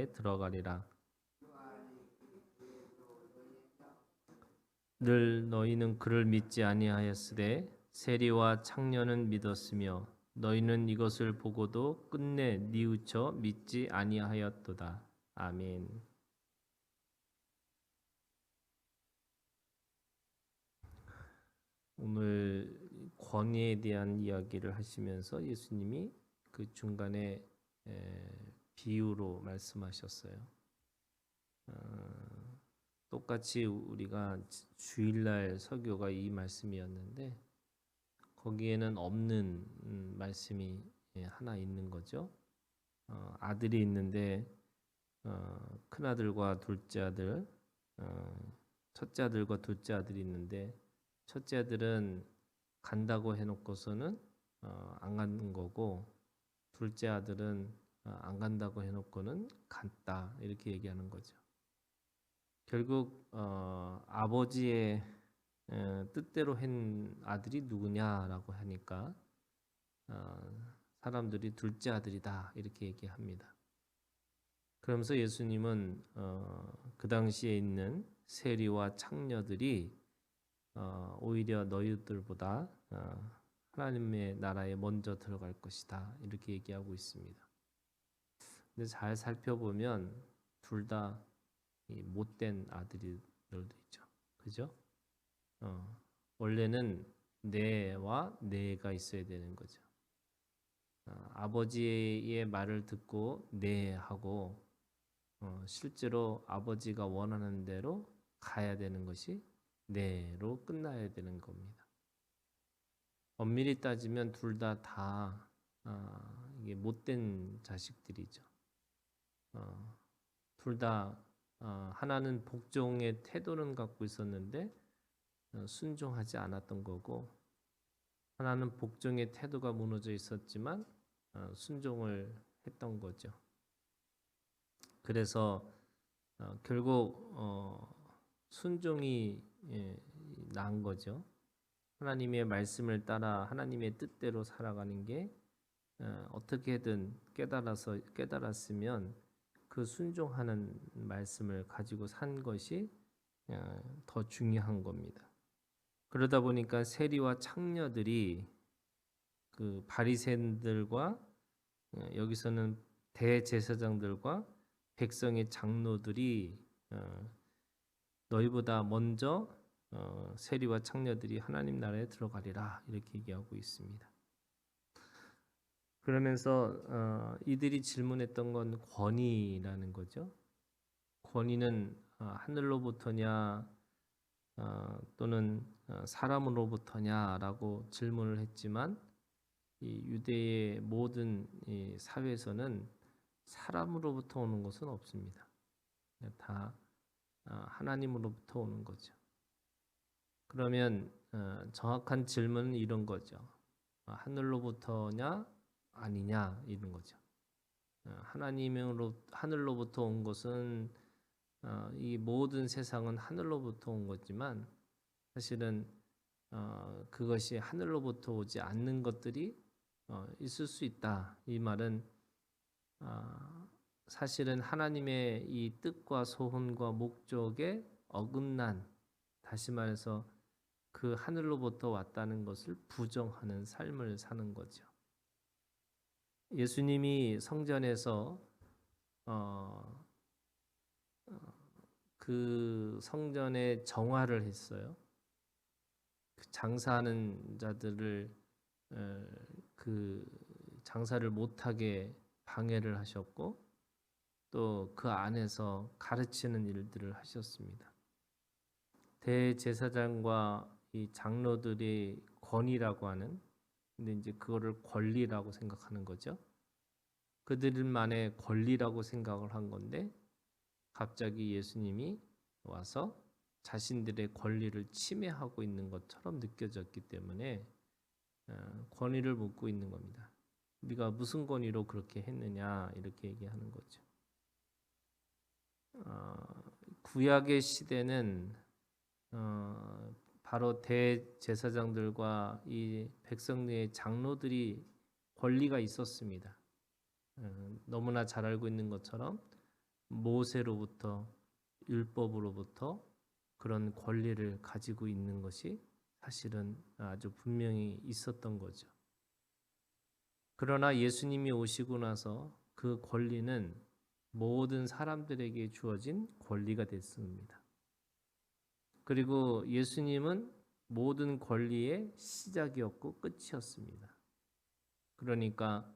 나라에 들어가리라. 늘 너희는 그를 믿지 아니하였으되 세리와 창녀는 믿었으며 너희는 이것을 보고도 끝내 뉘우쳐 믿지 아니하였도다. 아멘. 오늘 권위에 대한 이야기를 하시면서 예수님이 그 중간에 비유로 말씀하셨어요. 똑같이 우리가 주일날 설교가 이 말씀이었는데 거기에는 없는 말씀이 하나 있는 거죠. 아들이 있는데 큰아들과 둘째 아들, 첫째 아들과 둘째 아들이 있는데 첫째 아들은 간다고 해놓고서는 안 가는 거고 둘째 아들은 안 간다고 해놓고는 갔다 이렇게 얘기하는 거죠. 결국 아버지의 뜻대로 한 아들이 누구냐라고 하니까 사람들이 둘째 아들이다 이렇게 얘기합니다. 그러면서 예수님은 그 당시에 있는 세리와 창녀들이 오히려 너희들보다 하나님의 나라에 먼저 들어갈 것이다 이렇게 얘기하고 있습니다. 근데 잘 살펴보면 둘 다 못된 아들들도 있죠. 그죠? 원래는 네와 네가 있어야 되는 거죠. 아버지의 말을 듣고 네 하고 실제로 아버지가 원하는 대로 가야 되는 것이 네로 끝나야 되는 겁니다. 엄밀히 따지면 둘 다 이게 못된 자식들이죠. 둘 다 하나는 복종의 태도는 갖고 있었는데 순종하지 않았던 거고 하나는 복종의 태도가 무너져 있었지만 순종을 했던 거죠. 그래서 결국 순종이 나은 거죠. 하나님의 말씀을 따라 하나님의 뜻대로 살아가는 게 어떻게든 깨달았으면 그 순종하는 말씀을 가지고 산 것이 더 중요한 겁니다. 그러다 보니까 세리와 창녀들이 그 바리새인들과 여기서는 대제사장들과 백성의 장로들이 너희보다 먼저 세리와 창녀들이 하나님 나라에 들어가리라 이렇게 얘기하고 있습니다. 그러면서 이들이 질문했던 건 권위라는 거죠. 권위는 하늘로부터냐 또는 사람으로부터냐라고 질문을 했지만 이 유대의 모든 이 사회에서는 사람으로부터 오는 것은 없습니다. 다 하나님으로부터 오는 거죠. 그러면 정확한 질문은 이런 거죠. 하늘로부터냐 아니냐 이런 거죠. 하늘로부터 온 것은 이 모든 세상은 하늘로부터 온 거지만 사실은 그것이 하늘로부터 오지 않는 것들이 있을 수 있다. 이 말은 사실은 하나님의 이 뜻과 소원과 목적에 어긋난, 다시 말해서 그 하늘로부터 왔다는 것을 부정하는 삶을 사는 거죠. 예수님이 성전에서 그 성전에 정화를 했어요. 그 장사하는 자들을 그 장사를 못하게 방해를 하셨고 또 그 안에서 가르치는 일들을 하셨습니다. 대제사장과 이 장로들의 권위라고 하는, 근데 이제 그거를 권리라고 생각하는 거죠. 그들만의 권리라고 생각을 한 건데 갑자기 예수님이 와서 자신들의 권리를 침해하고 있는 것처럼 느껴졌기 때문에 권위를 묻고 있는 겁니다. 네가 무슨 권위로 그렇게 했느냐 이렇게 얘기하는 거죠. 구약의 시대는 바로 대제사장들과 이 백성의 장로들이 권리가 있었습니다. 너무나 잘 알고 있는 것처럼 모세로부터 율법으로부터 그런 권리를 가지고 있는 것이 사실은 아주 분명히 있었던 거죠. 그러나 예수님이 오시고 나서 그 권리는 모든 사람들에게 주어진 권리가 됐습니다. 그리고 예수님은 모든 권리의 시작이었고 끝이었습니다. 그러니까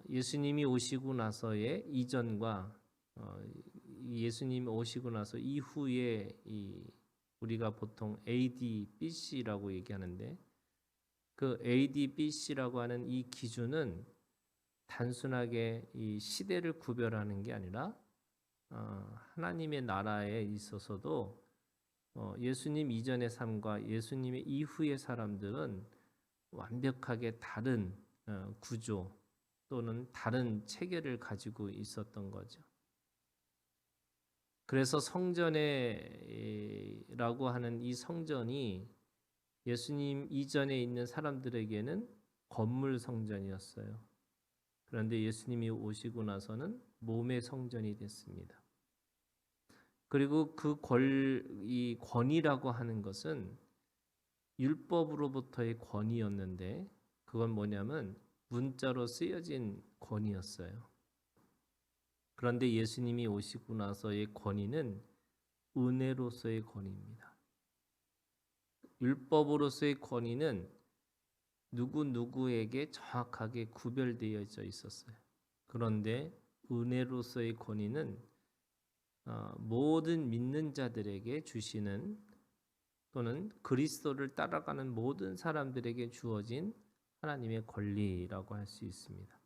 예수님이 오시고 나서의 이전과 예수님이 오시고 나서 이후에 우리가 보통 AD, BC라고 얘기하는데 그 AD, BC라고 하는 이 기준은 단순하게 이 시대를 구별하는 게 아니라 하나님의 나라에 있어서도 예수님 이전의 삶과 예수님의 이후의 사람들은 완벽하게 다른 구조 또는 다른 체계를 가지고 있었던 거죠. 그래서 성전이라고 하는 이 성전이 예수님 이전에 있는 사람들에게는 건물 성전이었어요. 그런데 예수님이 오시고 나서는 몸의 성전이 됐습니다. 그리고 이 권위라고 하는 것은 율법으로부터의 권위였는데 그건 뭐냐면 문자로 쓰여진 권위였어요. 그런데 예수님이 오시고 나서의 권위는 은혜로서의 권위입니다. 율법으로서의 권위는 누구에게 정확하게 구별되어져 있었어요. 그런데 은혜로서의 권위는 모든 믿는 자들에게 주시는 또는 그리스도를 따라가는 모든 사람들에게 주어진 하나님의 권리라고 할 수 있습니다.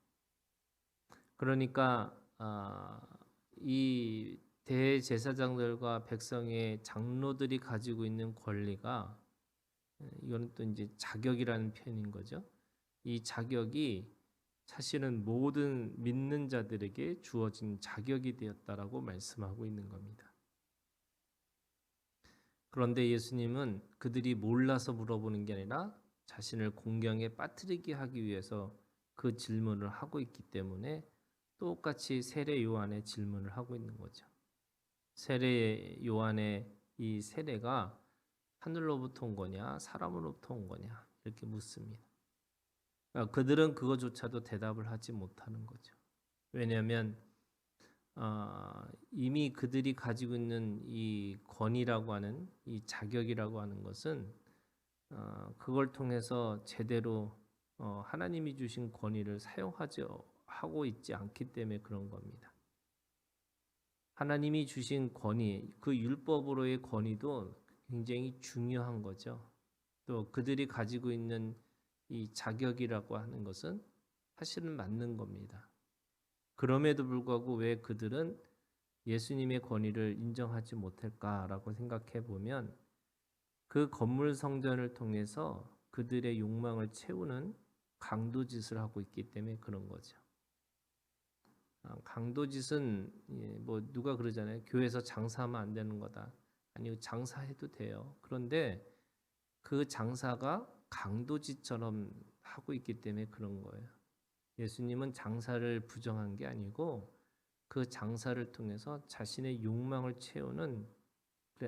그러니까 이 대제사장들과 백성의 장로들이 가지고 있는 권리가 이거는 또 이제 자격이라는 표현인 거죠. 이 자격이 사실은 모든 믿는 자들에게 주어진 자격이 되었다라고 말씀하고 있는 겁니다. 그런데 예수님은 그들이 몰라서 물어보는 게 아니라 자신을 공경에 빠뜨리게 하기 위해서 그 질문을 하고 있기 때문에 똑같이 세례 요한의 질문을 하고 있는 거죠. 세례 요한의 이 세례가 하늘로부터 온 거냐 사람으로부터 온 거냐 이렇게 묻습니다. 그러니까 그들은 그거조차도 대답을 하지 못하는 거죠. 왜냐하면 이미 그들이 가지고 있는 이 권위라고 하는 이 자격이라고 하는 것은 그걸 통해서 제대로 하나님이 주신 권위를 사용하지 하고 있지 않기 때문에 그런 겁니다. 하나님이 주신 권위, 그 율법으로의 권위도 굉장히 중요한 거죠. 또 그들이 가지고 있는 이 자격이라고 하는 것은 사실은 맞는 겁니다. 그럼에도 불구하고 왜 그들은 예수님의 권위를 인정하지 못할까라고 생각해 보면 그 건물 성전을 통해서 그들의 욕망을 채우는 강도짓을 하고 있기 때문에 그런 거죠. 강도짓은 뭐 누가 그러잖아요. 교회에서 장사하면 안 되는 거다. 아니요, 장사해도 돼요. 그런데 그 장사가 강도짓처럼 하고 있기 때문에 그런 거예요. 예수님은 장사를 부정한 게 아니고 그 장사를 통해서 자신의 욕망을 채우는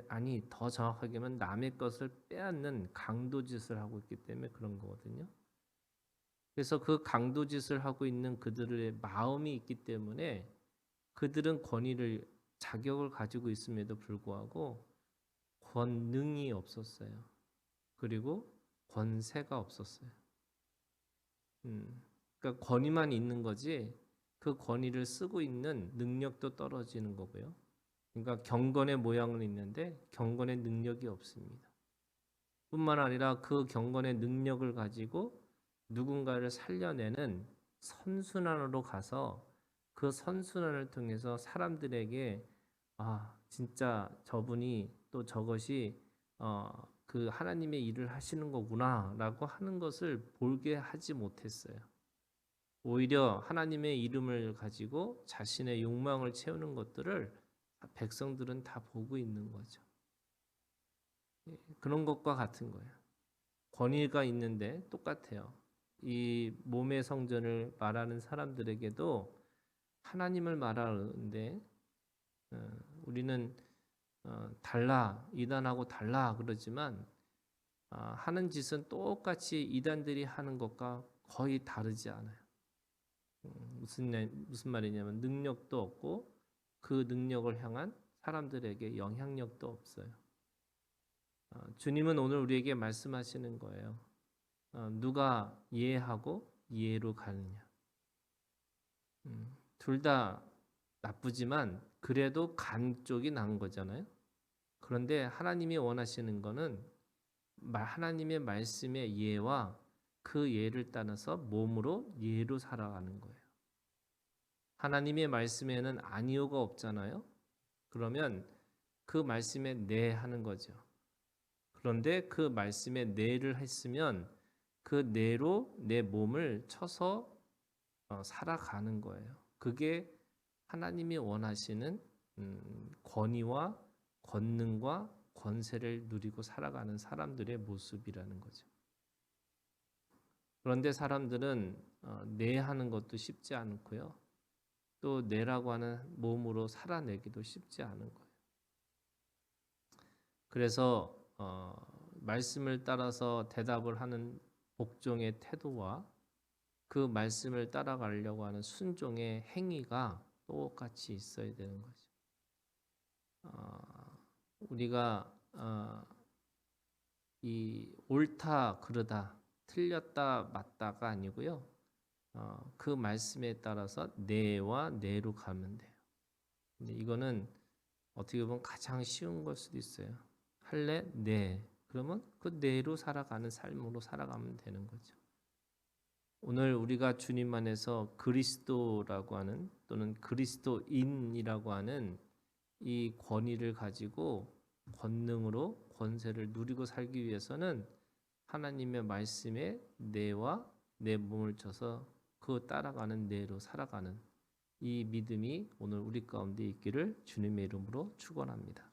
아니 더 정확하게 하면 남의 것을 빼앗는 강도짓을 하고 있기 때문에 그런 거거든요. 그래서 그 강도짓을 하고 있는 그들의 마음이 있기 때문에 그들은 권위를 자격을 가지고 있음에도 불구하고 권능이 없었어요. 그리고 권세가 없었어요. 그러니까 권위만 있는 거지 그 권위를 쓰고 있는 능력도 떨어지는 거고요. 그러니까 경건의 모양은 있는데 경건의 능력이 없습니다. 뿐만 아니라 그 경건의 능력을 가지고 누군가를 살려내는 선순환으로 가서 그 선순환을 통해서 사람들에게 진짜 저분이 또 저것이 그 하나님의 일을 하시는 거구나라고 하는 것을 보게 하지 못했어요. 오히려 하나님의 이름을 가지고 자신의 욕망을 채우는 것들을 백성들은 다 보고 있는 거죠. 그런 것과 같은 거예요. 권위가 있는데 똑같아요. 이 몸의 성전을 말하는 사람들에게도 하나님을 말하는데 우리는 달라, 이단하고 달라 그러지만 하는 짓은 똑같이 이단들이 하는 것과 거의 다르지 않아요. 무슨 말이냐면 능력도 없고 그 능력을 향한 사람들에게 영향력도 없어요. 주님은 오늘 우리에게 말씀하시는 거예요. 누가 예하고 예로 가느냐. 둘 다 나쁘지만 그래도 간 쪽이 나은 거잖아요. 그런데 하나님이 원하시는 거는 하나님의 말씀의 예와 그 예를 따라서 몸으로 예로 살아가는 거예요. 하나님의 말씀에는 아니오가 없잖아요. 그러면 그 말씀에 네 하는 거죠. 그런데 그 말씀에 네를 했으면 그 네로 내 몸을 쳐서 살아가는 거예요. 그게 하나님이 원하시는 권위와 권능과 권세를 누리고 살아가는 사람들의 모습이라는 거죠. 그런데 사람들은 네 하는 것도 쉽지 않고요. 또 내라고 하는 몸으로 살아내기도 쉽지 않은 거예요. 그래서 말씀을 따라서 대답을 하는 복종의 태도와 그 말씀을 따라가려고 하는 순종의 행위가 똑같이 있어야 되는 거죠. 우리가 이 옳다 그르다 틀렸다 맞다가 아니고요. 그 말씀에 따라서 네와 네로 가면 돼요. 근데 이거는 어떻게 보면 가장 쉬운 걸 수도 있어요. 할래? 네. 그러면 그 네로 살아가는 삶으로 살아가면 되는 거죠. 오늘 우리가 주님 안에서 그리스도라고 하는 또는 그리스도인이라고 하는 이 권위를 가지고 권능으로 권세를 누리고 살기 위해서는 하나님의 말씀에 내와 내 몸을 쳐서 그 따라가는 내로 살아가는 이 믿음이 오늘 우리 가운데 있기를 주님의 이름으로 축원합니다.